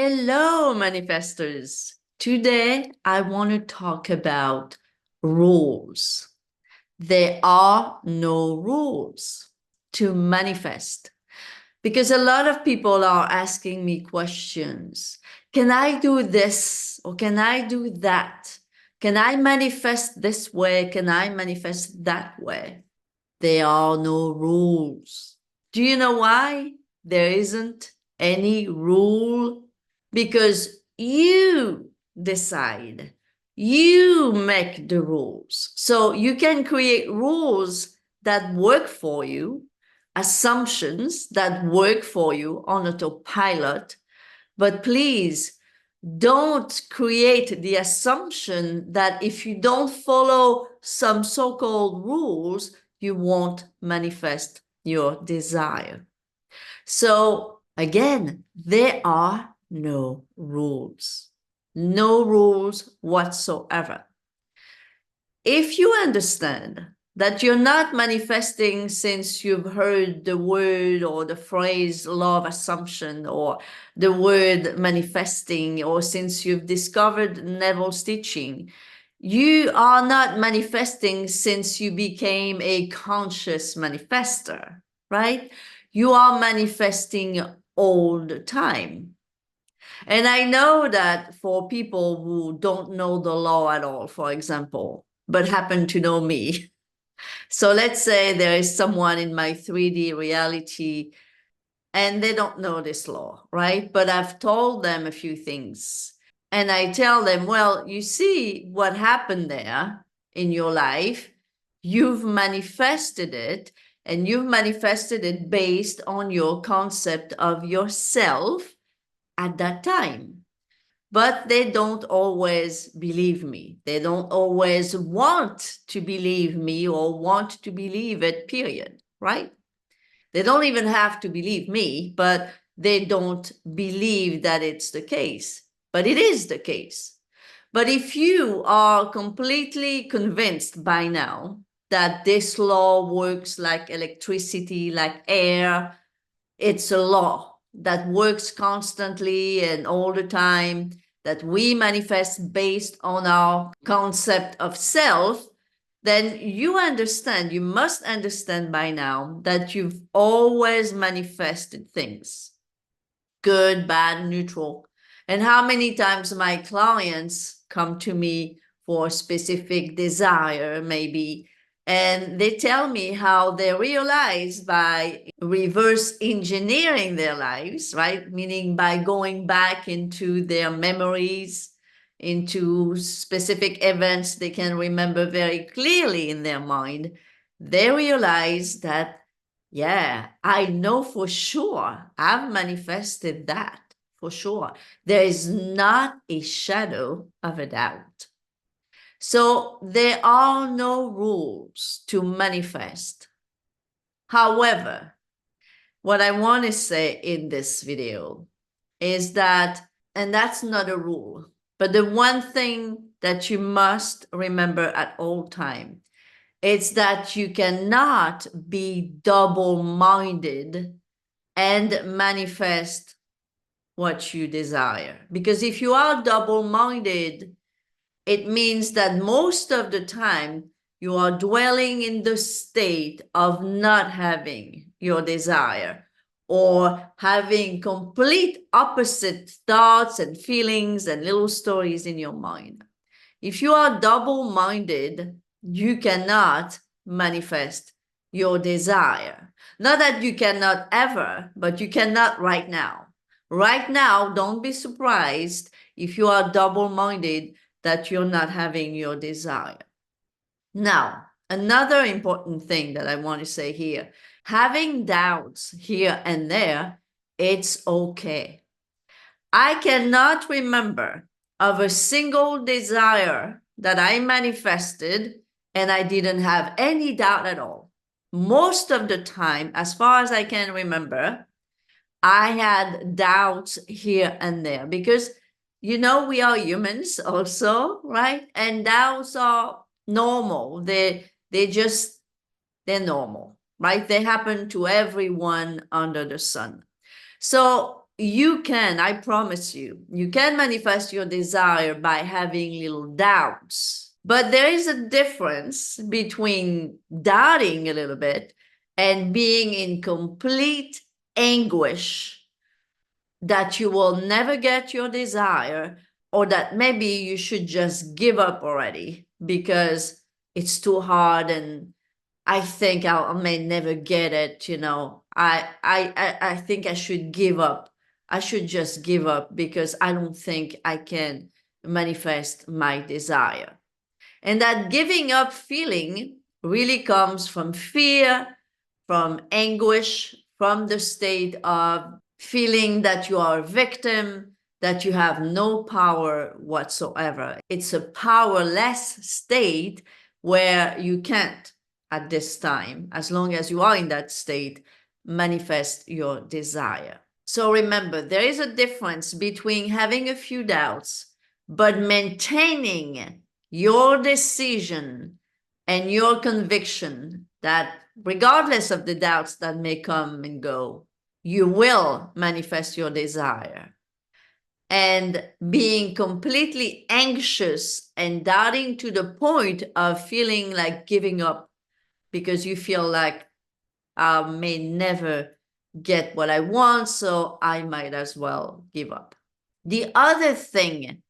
Hello, manifestors. Today, I want to talk about rules. There are no rules to manifest because a lot of people are asking me questions. Can I do this or can I do that? Can I manifest this way? Can I manifest that way? There are no rules. Do you know why there isn't any rule? Because you decide, you make the rules. So you can create rules that work for you, assumptions that work for you on autopilot, but please don't create the assumption that if you don't follow some so-called rules, you won't manifest your desire. So again, there are no rules whatsoever. If you understand that you're not manifesting since you've heard the word or the phrase law of assumption or the word manifesting, or since you've discovered Neville's teaching, you are not manifesting since you became a conscious manifester, right? You are manifesting all the time. And I know that for people who don't know the law at all, for example, but happen to know me. So let's say there is someone in my 3D reality and they don't know this law, right? But I've told them a few things. And I tell them, well, you see what happened there in your life. You've manifested it, and you've manifested it based on your concept of yourself at that time. But they don't always believe me. They don't always want to believe me or want to believe it, period, right? They don't even have to believe me, but they don't believe that it's the case. But it is the case. But if you are completely convinced by now that this law works like electricity, like air, it's a law that works constantly and all the time, that we manifest based on our concept of self, then you understand, you must understand by now that you've always manifested things, good, bad, neutral. And how many times my clients come to me for a specific desire, maybe, and they tell me how they realize by reverse engineering their lives, right? Meaning by going back into their memories, into specific events they can remember very clearly in their mind, they realize that, yeah, I know for sure I've manifested that for sure. There is not a shadow of a doubt. So there are no rules to manifest. However, what I want to say in this video is that, and that's not a rule, but the one thing that you must remember at all time, it's that you cannot be double-minded and manifest what you desire. Because if you are double-minded, it means that most of the time you are dwelling in the state of not having your desire or having complete opposite thoughts and feelings and little stories in your mind. If you are double-minded, you cannot manifest your desire. Not that you cannot ever, but you cannot right now. Right now, don't be surprised if you are double-minded that you're not having your desire. Now, another important thing that I want to say here, having doubts here and there, it's okay. I cannot remember of a single desire that I manifested and I didn't have any doubt at all. Most of the time, as far as I can remember, I had doubts here and there because, you know, we are humans also, right? And doubts are normal. They're normal, right? They happen to everyone under the sun. So you can, I promise you can manifest your desire by having little doubts. But there is a difference between doubting a little bit and being in complete anguish that you will never get your desire, or that maybe you should just give up already because it's too hard and I think I may never get it, I think I should give up. I should just give up because I don't think I can manifest my desire. And that giving up feeling really comes from fear, from anguish, from the state of feeling that you are a victim, that you have no power whatsoever. It's a powerless state where you can't, at this time, as long as you are in that state, manifest your desire. So remember, there is a difference between having a few doubts, but maintaining your decision and your conviction that regardless of the doubts that may come and go, you will manifest your desire. And being completely anxious and doubting to the point of feeling like giving up because you feel like I may never get what I want, so I might as well give up. The other thing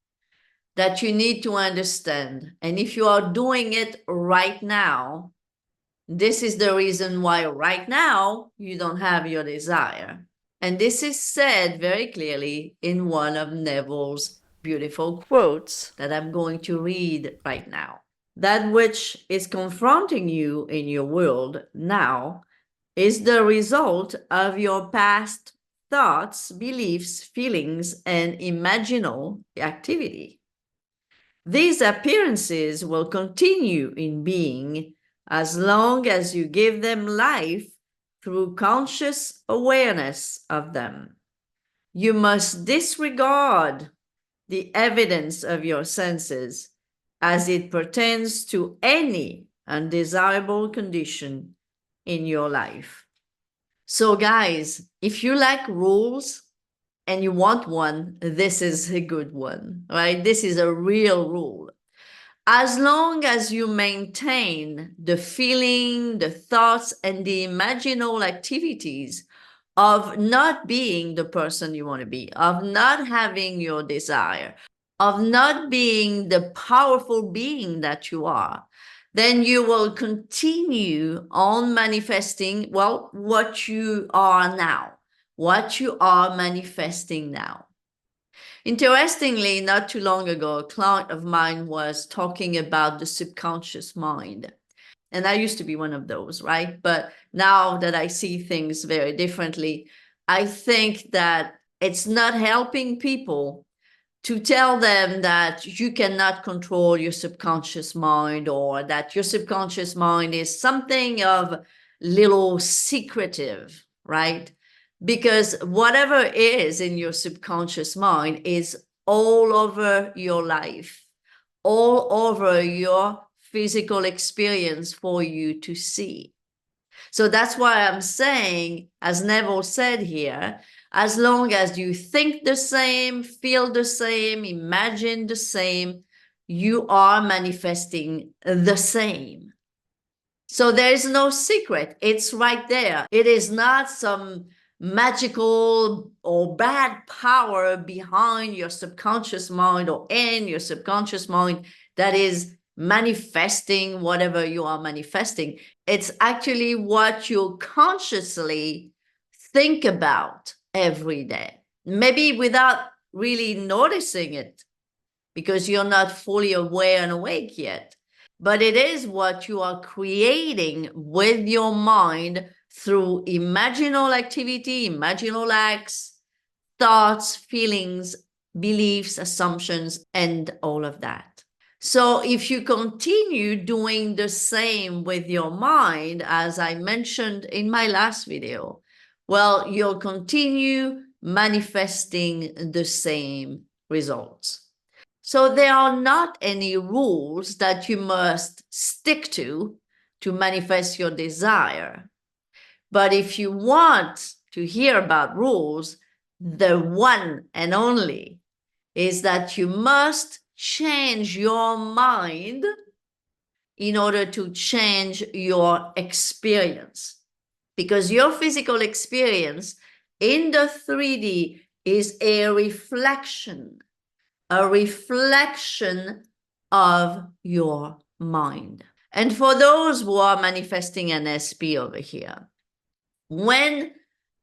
that you need to understand, and if you are doing it right now, this is the reason why right now you don't have your desire. And this is said very clearly in one of Neville's beautiful quotes that I'm going to read right now. That which is confronting you in your world now is the result of your past thoughts, beliefs, feelings, and imaginal activity. These appearances will continue in being as long as you give them life through conscious awareness of them. You must disregard the evidence of your senses as it pertains to any undesirable condition in your life. So guys, if you like rules and you want one, this is a good one, right? This is a real rule. As long as you maintain the feeling, the thoughts, and the imaginal activities of not being the person you want to be, of not having your desire, of not being the powerful being that you are, then you will continue on manifesting, well, what you are now, what you are manifesting now. Interestingly, not too long ago, a client of mine was talking about the subconscious mind. And I used to be one of those, right? But now that I see things very differently, I think that it's not helping people to tell them that you cannot control your subconscious mind, or that your subconscious mind is something of little secretive, right? Because whatever is in your subconscious mind is all over your life, all over your physical experience for you to see. So that's why I'm saying, as Neville said here, as long as you think the same, feel the same, imagine the same, you are manifesting the same. So there is no secret. It's right there. It is not some magical or bad power behind your subconscious mind or in your subconscious mind that is manifesting whatever you are manifesting. It's actually what you consciously think about every day, maybe without really noticing it because you're not fully aware and awake yet. But it is what you are creating with your mind through imaginal activity, imaginal acts, thoughts, feelings, beliefs, assumptions, and all of that. So if you continue doing the same with your mind, as I mentioned in my last video, well, you'll continue manifesting the same results. So there are not any rules that you must stick to manifest your desire. But if you want to hear about rules, the one and only, is that you must change your mind in order to change your experience. Because your physical experience in the 3D is a reflection of your mind. And for those who are manifesting an SP over here, when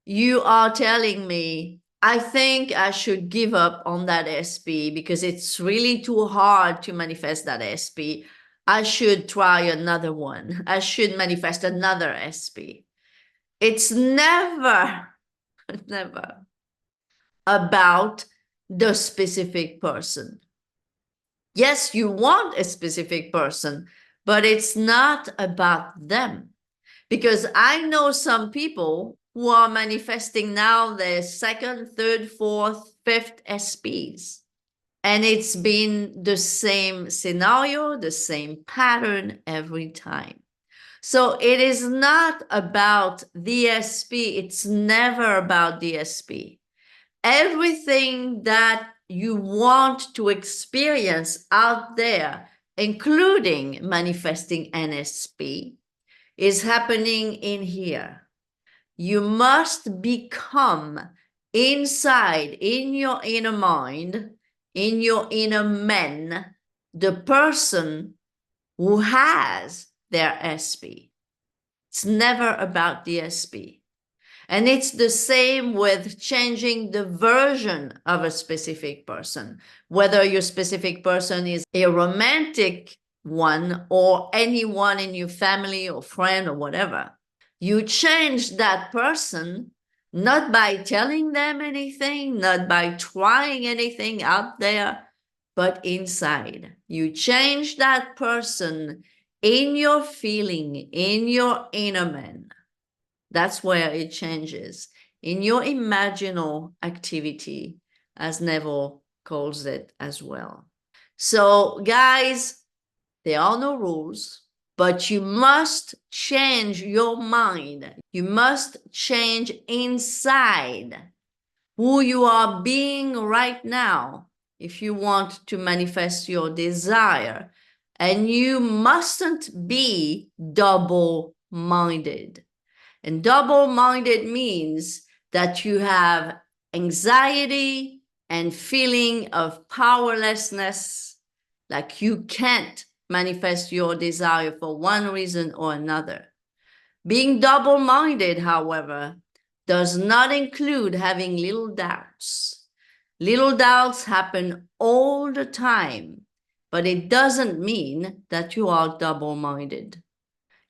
you are telling me, I think I should give up on that SP because it's really too hard to manifest that SP. I should try another one. I should manifest another SP. It's never about the specific person. Yes, you want a specific person, but it's not about them. Because I know some people who are manifesting now their second, third, fourth, fifth SPs. And it's been the same scenario, the same pattern every time. So it is not about the SP. It's never about the SP. Everything that you want to experience out there, including manifesting NSP, is happening in here. You must become inside, in your inner mind, in your inner men, the person who has their SP. It's never about the SP. And it's the same with changing the version of a specific person, whether your specific person is a romantic one or anyone in your family or friend or whatever. You change that person not by telling them anything, not by trying anything out there, but inside. You change that person in your feeling, in your inner man. That's where it changes. In your imaginal activity, as Neville calls it as well. So, guys, there are no rules, but you must change your mind. You must change inside who you are being right now if you want to manifest your desire. And you mustn't be double-minded. And double-minded means that you have anxiety and feeling of powerlessness, like you can't manifest your desire for one reason or another. Being double-minded, however, does not include having little doubts. Little doubts happen all the time, but it doesn't mean that you are double-minded.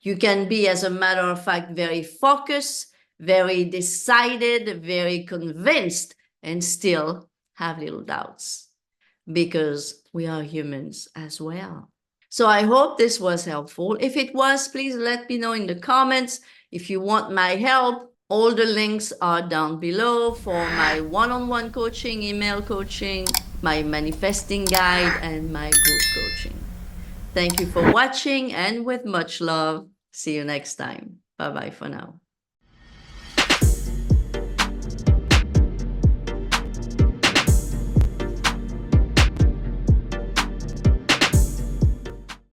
You can be, as a matter of fact, very focused, very decided, very convinced, and still have little doubts, because we are humans as well. So I hope this was helpful. If it was, please let me know in the comments. If you want my help, all the links are down below for my one-on-one coaching, email coaching, my manifesting guide, and my group coaching. Thank you for watching, and with much love, see you next time. Bye-bye for now.